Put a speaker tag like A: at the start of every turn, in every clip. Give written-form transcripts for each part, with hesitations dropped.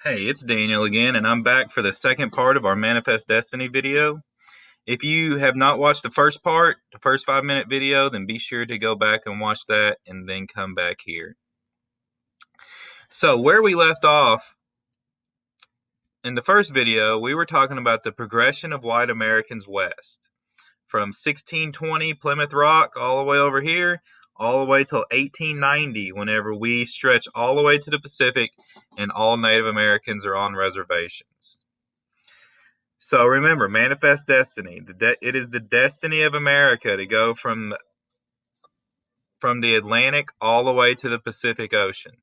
A: Hey, it's Daniel again, and I'm back for the second part of our Manifest Destiny video. If you have not watched the first part, the first 5-minute video, then be sure to go back and watch that and then come back here. So where we left off in the first video, we were talking about the progression of white Americans west from 1620 Plymouth Rock all the way over here, all the way till 1890, whenever we stretch all the way to the Pacific and all Native Americans are on reservations. So remember, manifest destiny. It is the destiny of America to go from the Atlantic all the way to the Pacific Ocean.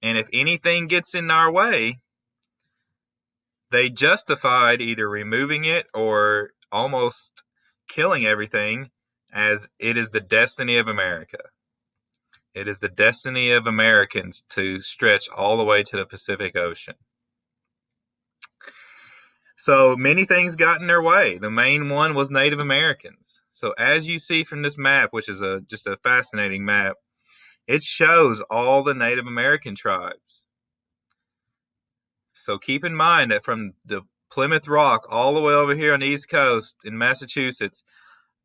A: And if anything gets in our way, they justified either removing it or almost killing everything, as it is the destiny of America. It is the destiny of Americans to stretch all the way to the Pacific Ocean. So many things got in their way. The main one was Native Americans. So as you see from this map, which is just a fascinating map, it shows all the Native American tribes. So keep in mind that from the Plymouth Rock all the way over here on the East Coast in Massachusetts,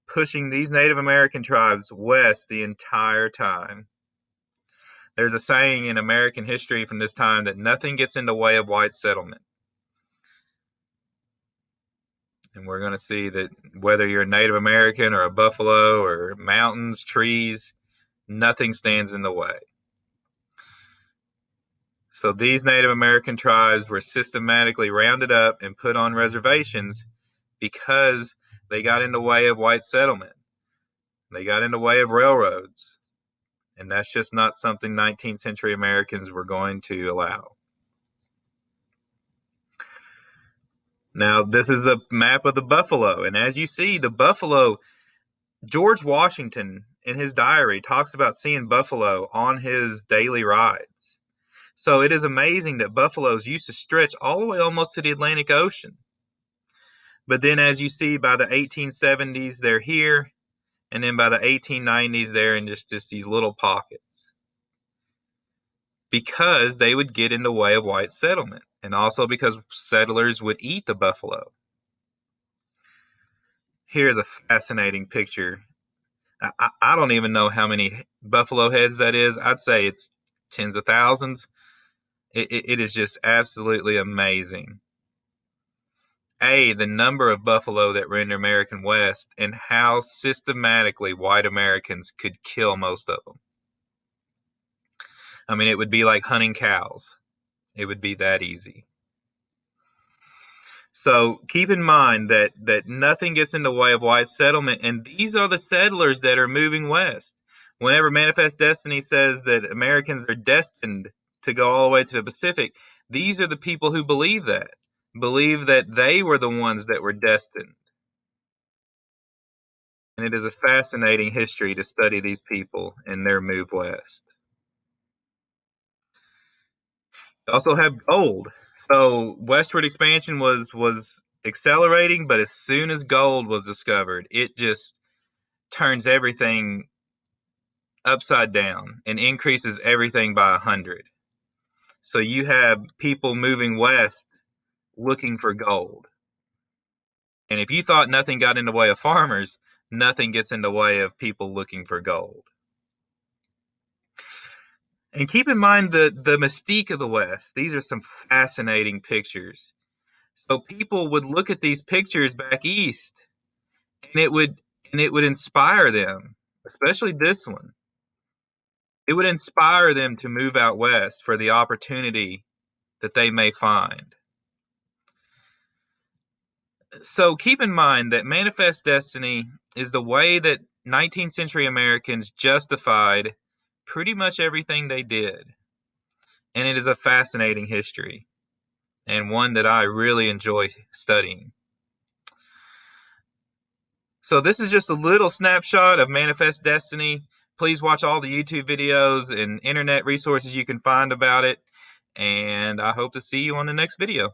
A: pushing these Native American tribes west the entire time. There's a saying in American history from this time that nothing gets in the way of white settlement. And we're going to see that whether you're a Native American or a buffalo or mountains, trees, nothing stands in the way. So these Native American tribes were systematically rounded up and put on reservations because they got in the way of white settlement. They got in the way of railroads. And that's just not something 19th century Americans were going to allow. Now, this is a map of the buffalo. And as you see, the buffalo, George Washington in his diary talks about seeing buffalo on his daily rides. So it is amazing that buffaloes used to stretch all the way almost to the Atlantic Ocean. But then as you see, by the 1870s, they're here. And then by the 1890s, they're in just these little pockets. Because they would get in the way of white settlement, and also because settlers would eat the buffalo. Here's a fascinating picture. I don't even know how many buffalo heads that is. I'd say it's tens of thousands. It is just absolutely amazing. The number of buffalo that were in the American West, and how systematically white Americans could kill most of them. I mean, it would be like hunting cows. It would be that easy. So keep in mind that nothing gets in the way of white settlement, and these are the settlers that are moving west. Whenever Manifest Destiny says that Americans are destined to go all the way to the Pacific, these are the people who believe that they were the ones that were destined. And it is a fascinating history to study these people and their move west. Also have gold. So Westward Expansion was accelerating, but as soon as gold was discovered, it just turns everything upside down and increases everything by 100. So you have people moving west looking for gold. And if you thought nothing got in the way of farmers, nothing gets in the way of people looking for gold. And keep in mind the mystique of the West. These are some fascinating pictures. So people would look at these pictures back east, and it would inspire them, especially this one. It would inspire them to move out west for the opportunity that they may find. So keep in mind that manifest destiny is the way that 19th century Americans justified pretty much everything they did. And it is a fascinating history, and one that I really enjoy studying. So this is just a little snapshot of Manifest Destiny. Please watch all the YouTube videos and internet resources you can find about it. And I hope to see you on the next video.